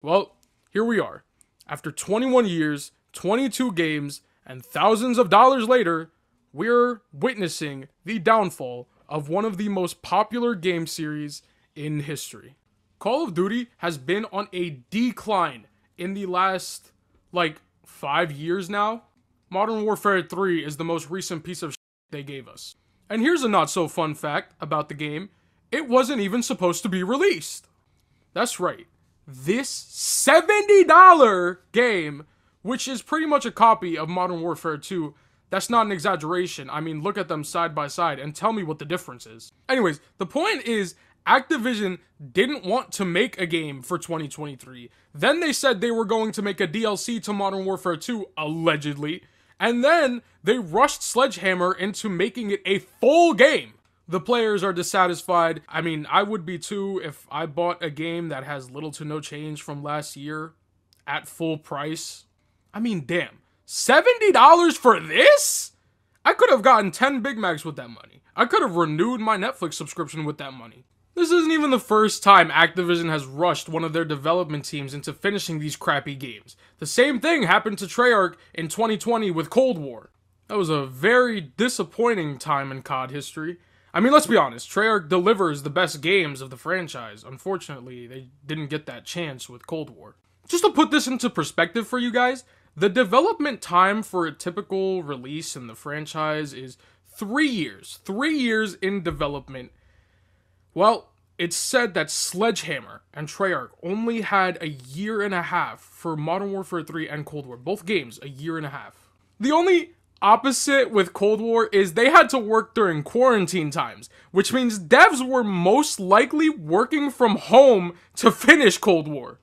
Well, here we are. After 21 years, 22 games, and thousands of dollars later, we're witnessing the downfall of one of the most popular game series in history. Call of Duty has been on a decline in the last, 5 years now. Modern Warfare 3 is the most recent piece of shit they gave us. And here's a not so fun fact about the game. It wasn't even supposed to be released. That's right. This $70 game, which is pretty much a copy of Modern Warfare 2, that's not an exaggeration. I mean, look at them side by side and tell me what the difference is. Anyways, the point is, Activision didn't want to make a game for 2023. Then they said they were going to make a DLC to Modern Warfare 2, allegedly. And then they rushed Sledgehammer into making it a full game. The players are dissatisfied. I mean, I would be too if I bought a game that has little to no change from last year at full price. I mean, damn. $70 for this? I could have gotten 10 Big Macs with that money. I could have renewed my Netflix subscription with that money. This isn't even the first time Activision has rushed one of their development teams into finishing these crappy games. The same thing happened to Treyarch in 2020 with Cold War. That was a very disappointing time in COD history. I mean, let's be honest, Treyarch delivers the best games of the franchise. Unfortunately, they didn't get that chance with Cold War. Just to put this into perspective for you guys, the development time for a typical release in the franchise is 3 years. 3 years in development. Well, it's said that Sledgehammer and Treyarch only had a year and a half for Modern Warfare 3 and Cold War. Both games, a year and a half. The only opposite with Cold War is they had to work during quarantine times, which means devs were most likely working from home to finish Cold War.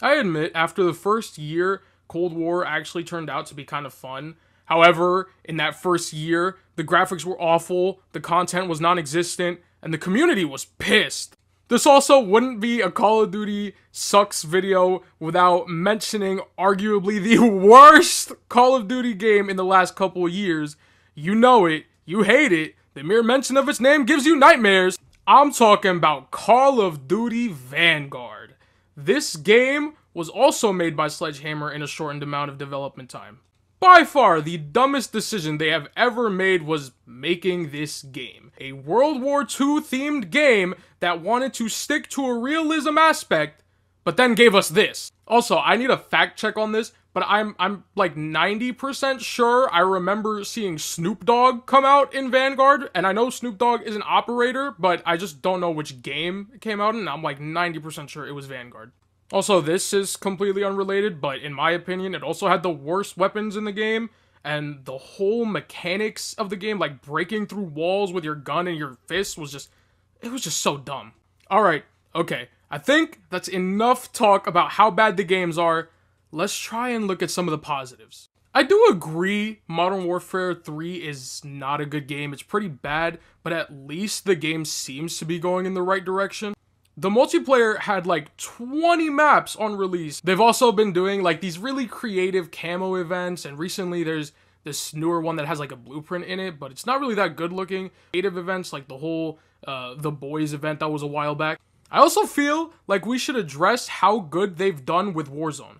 I admit, after the first year, Cold War actually turned out to be kind of fun. However, in that first year, the graphics were awful, the content was non-existent, and the community was pissed. This also wouldn't be a Call of Duty sucks video without mentioning arguably the worst Call of Duty game in the last couple of years. You know it, you hate it, the mere mention of its name gives you nightmares. I'm talking about Call of Duty Vanguard. This game was also made by Sledgehammer in a shortened amount of development time. By far, the dumbest decision they have ever made was making this game. A World War II themed game that wanted to stick to a realism aspect, but then gave us this. Also, I need a fact check on this, but I'm like 90% sure I remember seeing Snoop Dogg come out in Vanguard, and I know Snoop Dogg is an operator, but I just don't know which game it came out in, and I'm like 90% sure it was Vanguard. Also, this is completely unrelated, but in my opinion, it also had the worst weapons in the game, and the whole mechanics of the game, like breaking through walls with your gun and your fist, was just so dumb. Alright, okay, I think that's enough talk about how bad the games are. Let's try and look at some of the positives. I do agree Modern Warfare 3 is not a good game, it's pretty bad, but at least the game seems to be going in the right direction. The multiplayer had like 20 maps on release. They've also been doing like these really creative camo events, and recently there's this newer one that has like a blueprint in it, but it's not really that good looking. Creative events like the whole The Boys event that was a while back. I also feel like we should address how good they've done with Warzone.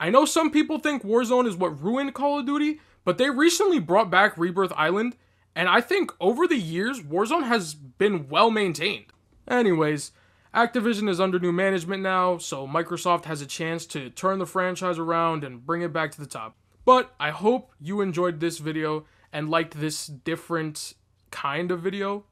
I know some people think Warzone is what ruined Call of Duty, but they recently brought back Rebirth Island, and I think over the years, Warzone has been well maintained. Anyways, Activision is under new management now, so Microsoft has a chance to turn the franchise around and bring it back to the top. But I hope you enjoyed this video and liked this different kind of video.